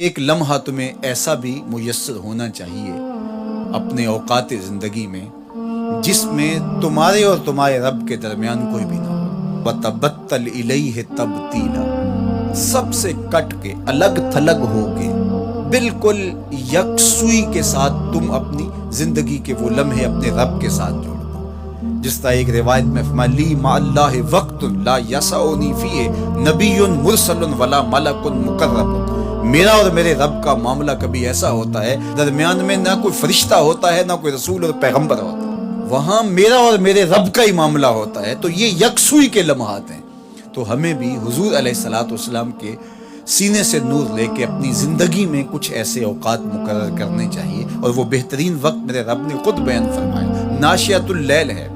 ایک لمحہ تمہیں ایسا بھی میسر ہونا چاہیے اپنے اوقات زندگی میں جس میں تمہارے اور تمہارے رب کے درمیان کوئی بھی نہ ہو۔ وَتَبَتَّلْ إِلَيْهِ تَبْتِيلًا، سب سے کٹ کے الگ تھلگ ہو کے بالکل یکسوئی کے ساتھ تم اپنی زندگی کے وہ لمحے اپنے رب کے ساتھ جوڑ دو۔ جس طرح ایک روایت میں فرمایا لی مع اللہ وقت لا یسعنی فیہ نبی مرسل ولا ملک مقرب، میرا اور میرے رب کا معاملہ کبھی ایسا ہوتا ہے درمیان میں نہ کوئی فرشتہ ہوتا ہے نہ کوئی رسول اور پیغمبر ہوتا ہے، وہاں میرا اور میرے رب کا ہی معاملہ ہوتا ہے۔ تو یہ یکسوئی کے لمحات ہیں، تو ہمیں بھی حضور علیہ الصلوۃ والسلام کے سینے سے نور لے کے اپنی زندگی میں کچھ ایسے اوقات مقرر کرنے چاہیے، اور وہ بہترین وقت میرے رب نے خود بیان فرمایا ناشیۃ اللیل ہے،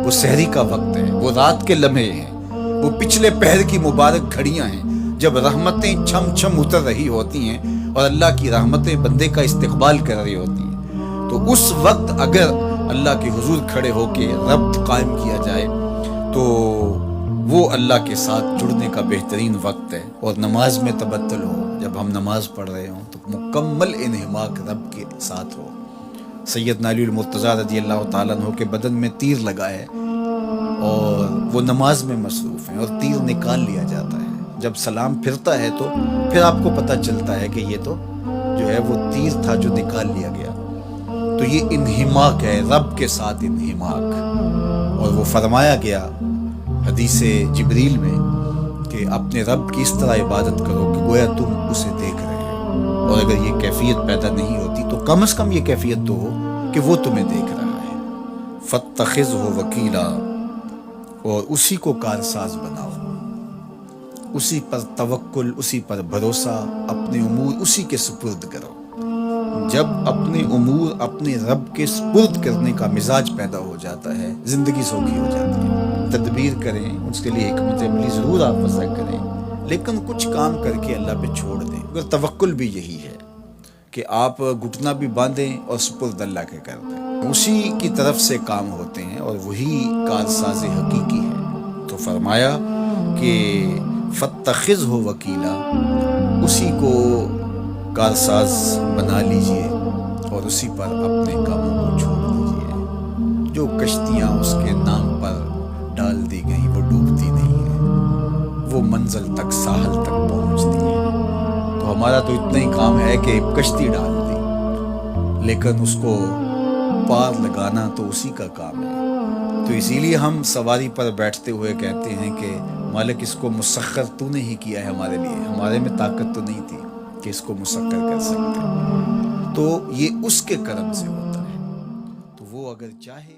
وہ سحری کا وقت ہے، وہ رات کے لمحے ہیں، وہ پچھلے پہر کی مبارک گھڑیاں ہیں جب رحمتیں چھم چھم اتر رہی ہوتی ہیں اور اللہ کی رحمتیں بندے کا استقبال کر رہی ہوتی ہیں۔ تو اس وقت اگر اللہ کے حضور کھڑے ہو کے ربط قائم کیا جائے تو وہ اللہ کے ساتھ جڑنے کا بہترین وقت ہے۔ اور نماز میں تبتل ہو، جب ہم نماز پڑھ رہے ہوں تو مکمل انہماک رب کے ساتھ ہو۔ سیدنا علی المرتضیٰ رضی اللہ تعالیٰ عنہ کے بدن میں تیر لگا ہے اور وہ نماز میں مصروف ہیں، اور تیر نکال لیا جاتا ہے۔ جب سلام پھرتا ہے تو پھر آپ کو پتہ چلتا ہے کہ یہ تو جو ہے وہ تیر تھا جو نکال لیا گیا۔ تو یہ انہماک ہے، رب کے ساتھ انہماک۔ اور وہ فرمایا گیا حدیث جبریل میں کہ اپنے رب کی اس طرح عبادت کرو کہ گویا تم اسے دیکھ رہے ہو، اور اگر یہ کیفیت پیدا نہیں ہوتی تو کم از کم یہ کیفیت تو ہو کہ وہ تمہیں دیکھ رہا ہے۔ فَاتَّخِذْهُ وَكِيلًا، اور اسی کو کارساز بناؤ، اسی پر توکل، اسی پر بھروسہ، اپنے امور اسی کے سپرد کرو۔ جب اپنے امور اپنے رب کے سپرد کرنے کا مزاج پیدا ہو جاتا ہے، زندگی سوکھی ہو جاتی ہے۔ تدبیر کریں، اس کے لیے حکمت عملی ضرور آپ وضع کریں، لیکن کچھ کام کر کے اللہ پہ چھوڑ دیں۔ اگر توکل بھی یہی ہے کہ آپ گھٹنا بھی باندھیں اور سپرد اللہ کے کر دیں، اسی کی طرف سے کام ہوتے ہیں اور وہی کارساز حقیقی ہے۔ تو فرمایا کہ فَاتَّخِذْهُ وَكِيلًا، اسی کو کارساز بنا لیجئے اور اسی پر اپنے کاموں کو چھوڑ دیجئے۔ جو کشتیاں اس کے نام پر ڈال دی گئیں وہ ڈوبتی نہیں ہیں، وہ منزل تک ساحل تک پہنچتی ہیں۔ تو ہمارا تو اتنا ہی کام ہے کہ کشتی ڈال دی، لیکن اس کو پار لگانا تو اسی کا کام ہے۔ تو اسی لیے ہم سواری پر بیٹھتے ہوئے کہتے ہیں کہ مالک اس کو مسخر تو نے ہی کیا ہے ہمارے لیے، ہمارے میں طاقت تو نہیں تھی کہ اس کو مسخر کر سکتے۔ تو یہ اس کے کرم سے ہوتا ہے، تو وہ اگر چاہے